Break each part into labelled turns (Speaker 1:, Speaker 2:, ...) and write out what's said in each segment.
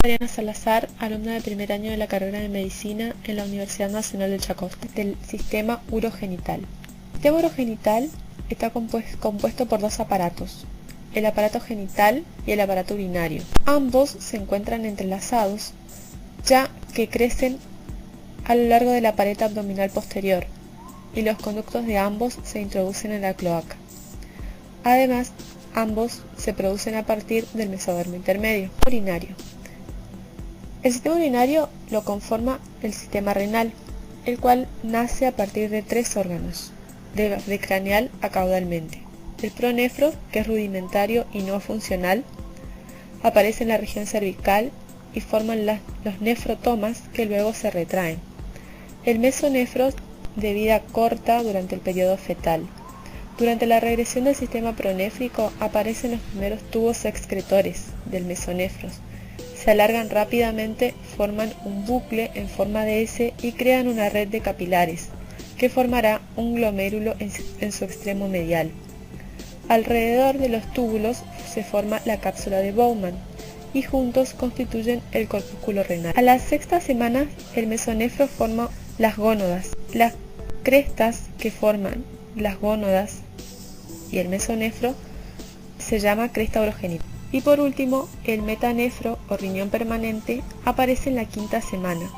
Speaker 1: Mariana Salazar, alumna de primer año de la carrera de Medicina en la Universidad Nacional de Chaco, del sistema urogenital. El sistema urogenital está compuesto por dos aparatos, el aparato genital y el aparato urinario. Ambos se encuentran entrelazados, ya que crecen a lo largo de la pared abdominal posterior, y los conductos de ambos se introducen en la cloaca. Además, ambos se producen a partir del mesodermo intermedio. Urinario. El sistema urinario lo conforma el sistema renal, el cual nace a partir de tres órganos, de craneal a caudalmente. El pronefro, que es rudimentario y no funcional, aparece en la región cervical y forman los nefrotomas que luego se retraen. El mesonefro, de vida corta durante el periodo fetal. Durante la regresión del sistema pronéfrico aparecen los primeros tubos excretores del mesonefro. Se alargan rápidamente, forman un bucle en forma de S y crean una red de capilares, que formará un glomérulo en su extremo medial. Alrededor de los túbulos se forma la cápsula de Bowman y juntos constituyen el corpúsculo renal. A la sexta semana, el mesonefro forma las gónadas. Las crestas que forman las gónadas y el mesonefro se llama cresta urogenital. Y por último, el metanefro o riñón permanente aparece en la quinta semana.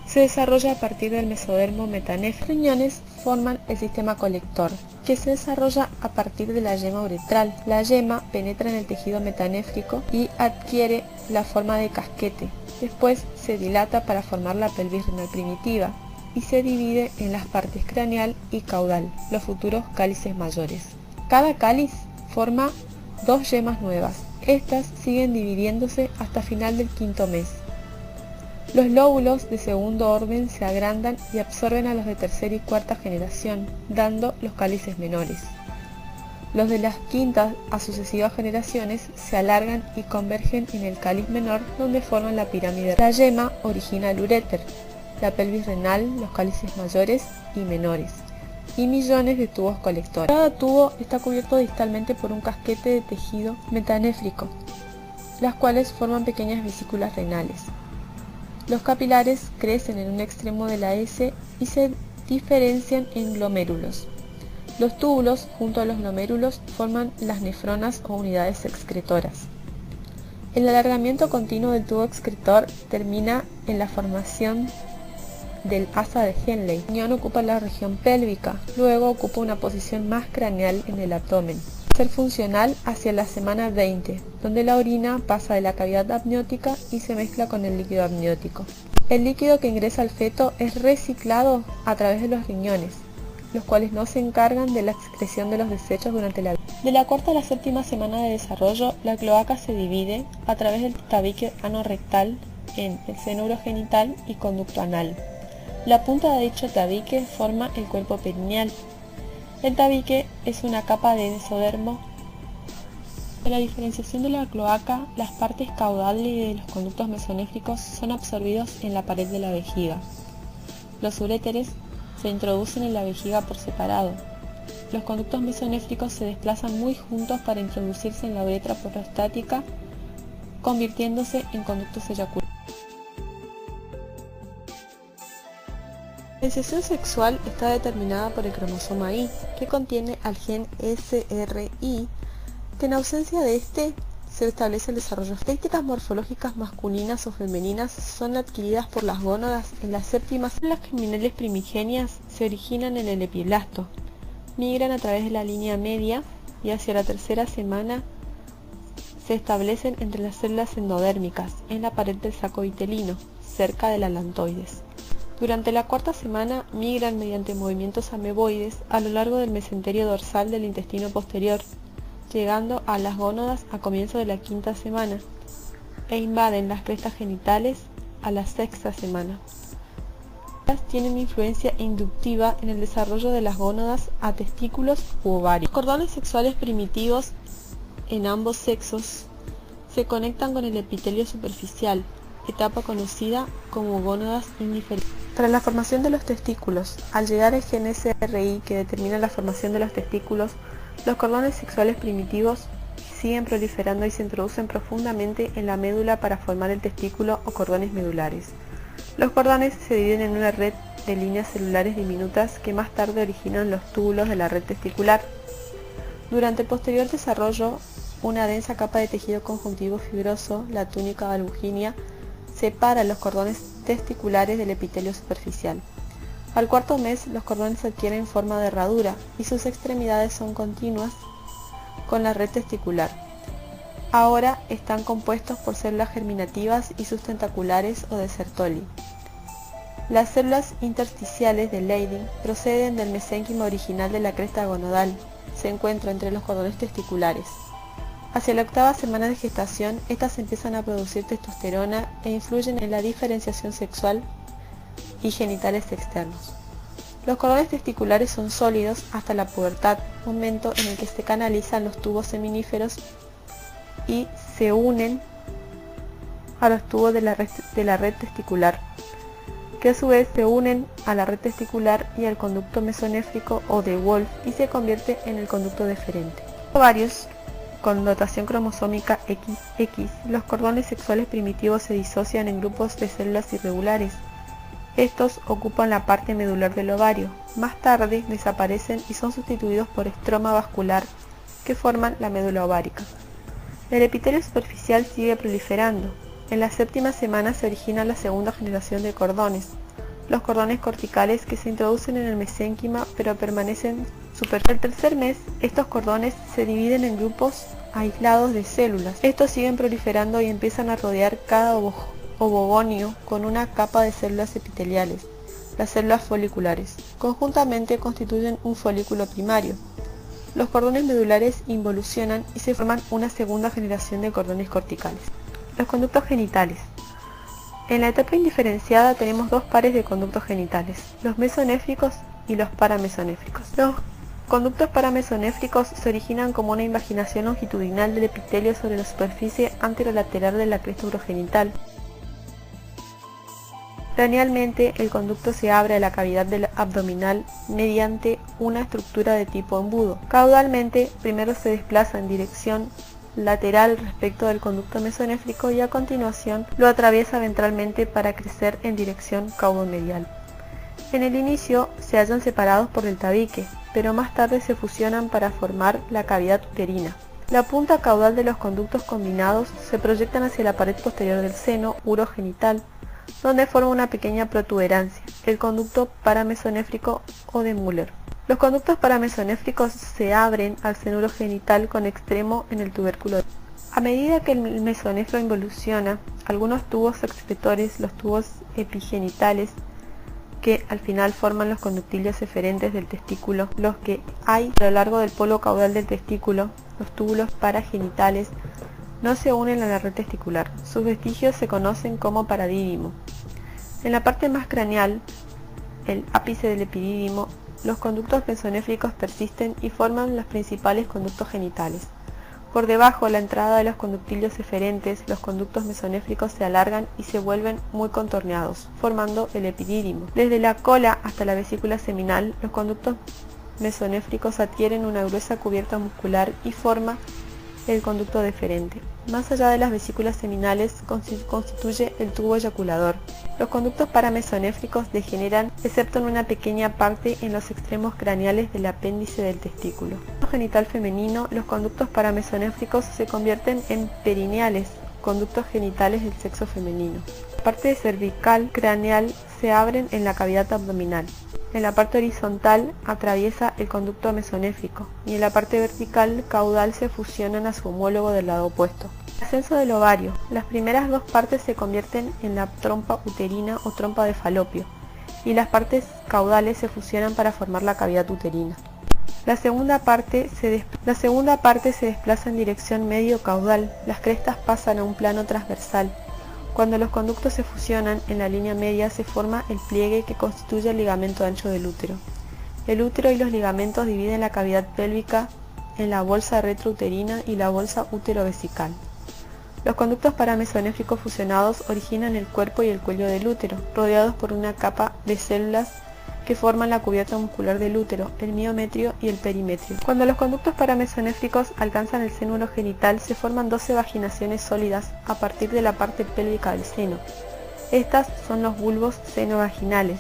Speaker 1: Se desarrolla a partir del mesodermo metanefro. Los riñones forman el sistema colector, que se desarrolla a partir de la yema uretral. La yema penetra en el tejido metanéfrico y adquiere la forma de casquete. Después se dilata para formar la pelvis renal primitiva y se divide en las partes craneal y caudal, los futuros cálices mayores. Cada cáliz forma dos yemas nuevas. Estas siguen dividiéndose hasta final del quinto mes. Los lóbulos de segundo orden se agrandan y absorben a los de tercera y cuarta generación, dando los cálices menores. Los de las quintas a sucesivas generaciones se alargan y convergen en el cáliz menor, donde forman la pirámide. La yema origina el uréter, la pelvis renal, los cálices mayores y menores, y millones de tubos colectores. Cada tubo está cubierto distalmente por un casquete de tejido metanéfrico, las cuales forman pequeñas vesículas renales. Los capilares crecen en un extremo de la S y se diferencian en glomérulos. Los túbulos, junto a los glomérulos, forman las nefronas o unidades excretoras. El alargamiento continuo del tubo excretor termina en la formación del asa de Henle. El riñón ocupa la región pélvica, luego ocupa una posición más craneal en el abdomen. Ser funcional hacia la semana 20, donde la orina pasa de la cavidad amniótica y se mezcla con el líquido amniótico. El líquido que ingresa al feto es reciclado a través de los riñones, los cuales no se encargan de la excreción de los desechos durante la vida. De la cuarta a la séptima semana de desarrollo, la cloaca se divide a través del tabique anorrectal en el seno urogenital y conducto anal. La punta de dicho tabique forma el cuerpo perineal. El tabique es una capa de mesodermo. En la diferenciación de la cloaca, las partes caudales de los conductos mesonéfricos son absorbidos en la pared de la vejiga. Los uréteres se introducen en la vejiga por separado. Los conductos mesonéfricos se desplazan muy juntos para introducirse en la uretra prostática, convirtiéndose en conductos eyaculares. La diferenciación sexual está determinada por el cromosoma Y, que contiene al gen SRY, que en ausencia de este se establece el desarrollo. Las características morfológicas masculinas o femeninas son adquiridas por las gónadas en las séptimas. Las germinales primigenias se originan en el epiblasto, migran a través de la línea media y hacia la tercera semana se establecen entre las células endodérmicas en la pared del saco vitelino, cerca del alantoides. Durante la cuarta semana migran mediante movimientos ameboides a lo largo del mesenterio dorsal del intestino posterior, llegando a las gónadas a comienzo de la quinta semana, e invaden las crestas genitales a la sexta semana. Tienen influencia inductiva en el desarrollo de las gónadas a testículos u ovarios. Los cordones sexuales primitivos en ambos sexos se conectan con el epitelio superficial, etapa conocida como gónadas indiferentes. Para la formación de los testículos, al llegar el gen SRY que determina la formación de los testículos, los cordones sexuales primitivos siguen proliferando y se introducen profundamente en la médula para formar el testículo o cordones medulares. Los cordones se dividen en una red de líneas celulares diminutas que más tarde originan los túbulos de la red testicular. Durante el posterior desarrollo, una densa capa de tejido conjuntivo fibroso, la túnica valvugínea, separa los cordones testiculares del epitelio superficial. Al cuarto mes, los cordones adquieren forma de herradura y sus extremidades son continuas con la red testicular. Ahora están compuestos por células germinativas y sus tentaculares o de Sertoli. Las células intersticiales de Leydig proceden del mesénquima original de la cresta gonadal. Se encuentra entre los cordones testiculares. Hacia la octava semana de gestación, estas empiezan a producir testosterona e influyen en la diferenciación sexual y genitales externos. Los cordones testiculares son sólidos hasta la pubertad, momento en el que se canalizan los tubos seminíferos y se unen a los tubos de la red testicular, que a su vez se unen a la red testicular y al conducto mesonéfrico o de Wolff y se convierte en el conducto deferente. Ovarios con dotación cromosómica XX, los cordones sexuales primitivos se disocian en grupos de células irregulares. Estos ocupan la parte medular del ovario. Más tarde desaparecen y son sustituidos por estroma vascular que forman la médula ovárica. El epitelio superficial sigue proliferando. En la séptima semana se origina la segunda generación de cordones, los cordones corticales que se introducen en el mesénquima pero permanecen superficiales. El tercer mes, estos cordones se dividen en grupos aislados de células. Estos siguen proliferando y empiezan a rodear cada ovogonio con una capa de células epiteliales, las células foliculares. Conjuntamente constituyen un folículo primario. Los cordones medulares involucionan y se forman una segunda generación de cordones corticales. Los conductos genitales. En la etapa indiferenciada tenemos dos pares de conductos genitales, los mesonéfricos y los paramesonéfricos. Los conductos paramesonéfricos se originan como una invaginación longitudinal del epitelio sobre la superficie anterolateral de la cresta urogenital. Cranealmente, el conducto se abre a la cavidad abdominal mediante una estructura de tipo embudo. Caudalmente, primero se desplaza en dirección lateral respecto del conducto mesonéfrico y a continuación lo atraviesa ventralmente para crecer en dirección caudomedial. En el inicio se hallan separados por el tabique, pero más tarde se fusionan para formar la cavidad uterina. La punta caudal de los conductos combinados se proyectan hacia la pared posterior del seno urogenital, donde forma una pequeña protuberancia, el conducto paramesonéfrico o de Müller. Los conductos paramesonéfricos se abren al seno urogenital con extremo en el tubérculo. A medida que el mesonefro involuciona, algunos tubos excretores, los tubos epigenitales, que al final forman los conductillos eferentes del testículo, los que hay a lo largo del polo caudal del testículo, los túbulos paragenitales, no se unen a la red testicular. Sus vestigios se conocen como paradídimo. En la parte más craneal, el ápice del epidídimo, los conductos mesonéfricos persisten y forman los principales conductos genitales. Por debajo, la entrada de los conductillos eferentes, los conductos mesonéfricos se alargan y se vuelven muy contorneados, formando el epidídimo. Desde la cola hasta la vesícula seminal, los conductos mesonéfricos adquieren una gruesa cubierta muscular y forma el conducto deferente. Más allá de las vesículas seminales constituye el tubo eyaculador. Los conductos paramesonéfricos degeneran, excepto en una pequeña parte en los extremos craneales del apéndice del testículo. En el genital femenino, los conductos paramesonéfricos se convierten en perineales, conductos genitales del sexo femenino. La parte cervical craneal se abren en la cavidad abdominal. En la parte horizontal atraviesa el conducto mesonéfrico y en la parte vertical caudal se fusionan a su homólogo del lado opuesto. Ascenso del ovario. Las primeras dos partes se convierten en la trompa uterina o trompa de falopio y las partes caudales se fusionan para formar la cavidad uterina. La segunda parte se desplaza en dirección medio-caudal. Las crestas pasan a un plano transversal. Cuando los conductos se fusionan en la línea media se forma el pliegue que constituye el ligamento ancho del útero. El útero y los ligamentos dividen la cavidad pélvica en la bolsa retrouterina y la bolsa útero-vesical. Los conductos paramesonéfricos fusionados originan el cuerpo y el cuello del útero, rodeados por una capa de células que forman la cubierta muscular del útero, el miometrio y el perimetrio. Cuando los conductos paramesonéfricos alcanzan el seno urogenital, se forman 12 vaginaciones sólidas a partir de la parte pélvica del seno. Estas son los bulbos senovaginales,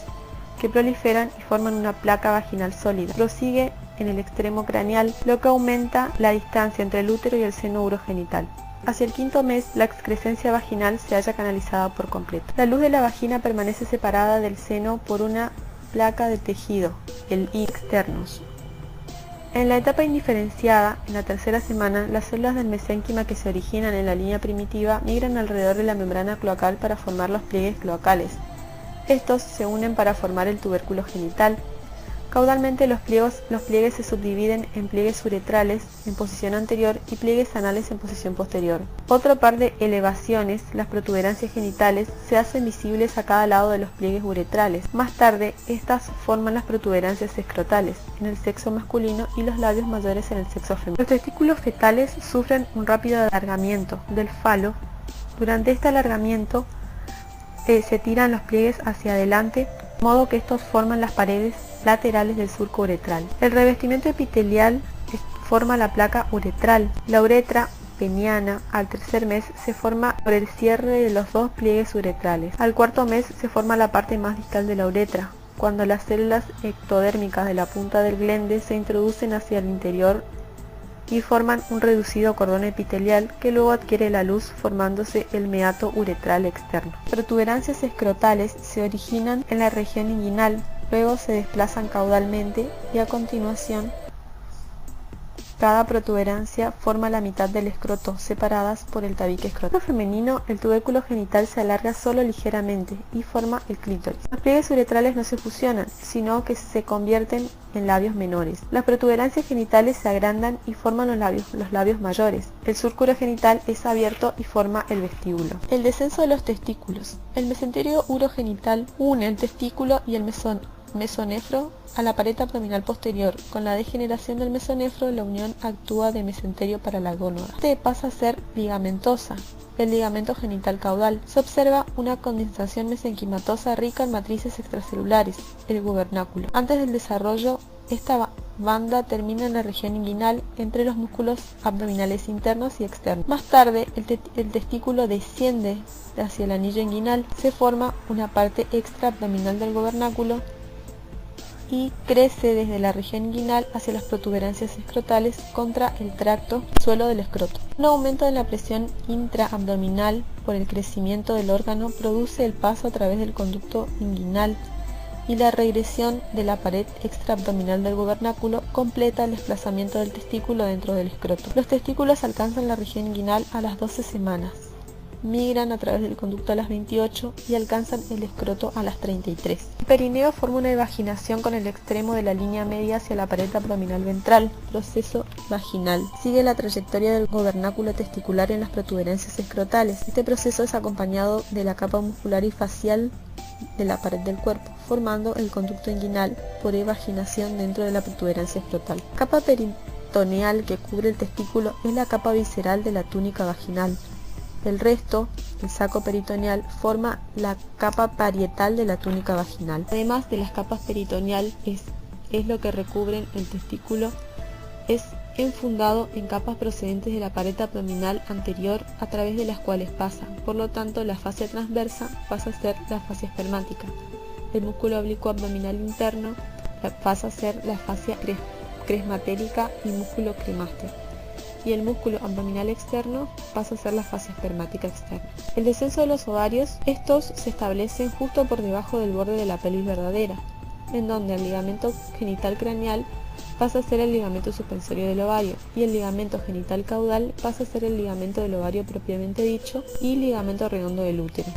Speaker 1: que proliferan y forman una placa vaginal sólida. Prosigue en el extremo craneal, lo que aumenta la distancia entre el útero y el seno urogenital. Hacia el quinto mes, la excrescencia vaginal se halla canalizada por completo. La luz de la vagina permanece separada del seno por una placa de tejido, el I externos. En la etapa indiferenciada, en la tercera semana, las células del mesénquima que se originan en la línea primitiva migran alrededor de la membrana cloacal para formar los pliegues cloacales. Estos se unen para formar el tubérculo genital. Caudalmente los pliegues se subdividen en pliegues uretrales en posición anterior y pliegues anales en posición posterior. Otro par de elevaciones, las protuberancias genitales, se hacen visibles a cada lado de los pliegues uretrales. Más tarde, estas forman las protuberancias escrotales en el sexo masculino y los labios mayores en el sexo femenino. Los testículos fetales sufren un rápido alargamiento del falo. Durante este alargamiento se tiran los pliegues hacia adelante, de modo que estos forman las paredes laterales del surco uretral. El revestimiento epitelial forma la placa uretral. La uretra peniana al tercer mes se forma por el cierre de los dos pliegues uretrales. Al cuarto mes se forma la parte más distal de la uretra, cuando las células ectodérmicas de la punta del glande se introducen hacia el interior y forman un reducido cordón epitelial que luego adquiere la luz formándose el meato uretral externo. Protuberancias escrotales se originan en la región inguinal, luego se desplazan caudalmente y a continuación cada protuberancia forma la mitad del escroto, separadas por el tabique escrotal. En el femenino, el tubérculo genital se alarga solo ligeramente y forma el clítoris. Los pliegues uretrales no se fusionan, sino que se convierten en labios menores. Las protuberancias genitales se agrandan y forman los labios mayores. El surco urogenital es abierto y forma el vestíbulo. El descenso de los testículos. El mesenterio urogenital une el testículo y el mesonefro a la pared abdominal posterior. Con la degeneración del mesonefro, la unión actúa de mesenterio para la gónada. Este pasa a ser ligamentosa, el ligamento genital caudal. Se observa una condensación mesenquimatosa rica en matrices extracelulares, el gubernáculo. Antes del desarrollo, esta banda termina en la región inguinal entre los músculos abdominales internos y externos. Más tarde, el testículo desciende hacia el anillo inguinal. Se forma una parte extraabdominal del gubernáculo y crece desde la región inguinal hacia las protuberancias escrotales contra el tracto suelo del escroto. Un aumento de la presión intraabdominal por el crecimiento del órgano produce el paso a través del conducto inguinal y la regresión de la pared extraabdominal del gubernáculo completa el desplazamiento del testículo dentro del escroto. Los testículos alcanzan la región inguinal a las 12 semanas. Migran a través del conducto a las 28 y alcanzan el escroto a las 33. El perineo forma una evaginación con el extremo de la línea media hacia la pared abdominal ventral, proceso vaginal. Sigue la trayectoria del gubernáculo testicular en las protuberancias escrotales. Este proceso es acompañado de la capa muscular y facial de la pared del cuerpo, formando el conducto inguinal por evaginación dentro de la protuberancia escrotal. La capa peritoneal que cubre el testículo es la capa visceral de la túnica vaginal. El resto, el saco peritoneal, forma la capa parietal de la túnica vaginal. Además de las capas peritoneal, es lo que recubren el testículo, es enfundado en capas procedentes de la pared abdominal anterior a través de las cuales pasa. Por lo tanto, la fascia transversa pasa a ser la fascia espermática. El músculo oblicuo abdominal interno pasa a ser la fascia cresmatérica y músculo cremáster. Y el músculo abdominal externo pasa a ser la fascia espermática externa. El descenso de los ovarios, estos se establecen justo por debajo del borde de la pelvis verdadera, en donde el ligamento genital craneal pasa a ser el ligamento suspensorio del ovario y el ligamento genital caudal pasa a ser el ligamento del ovario propiamente dicho y ligamento redondo del útero.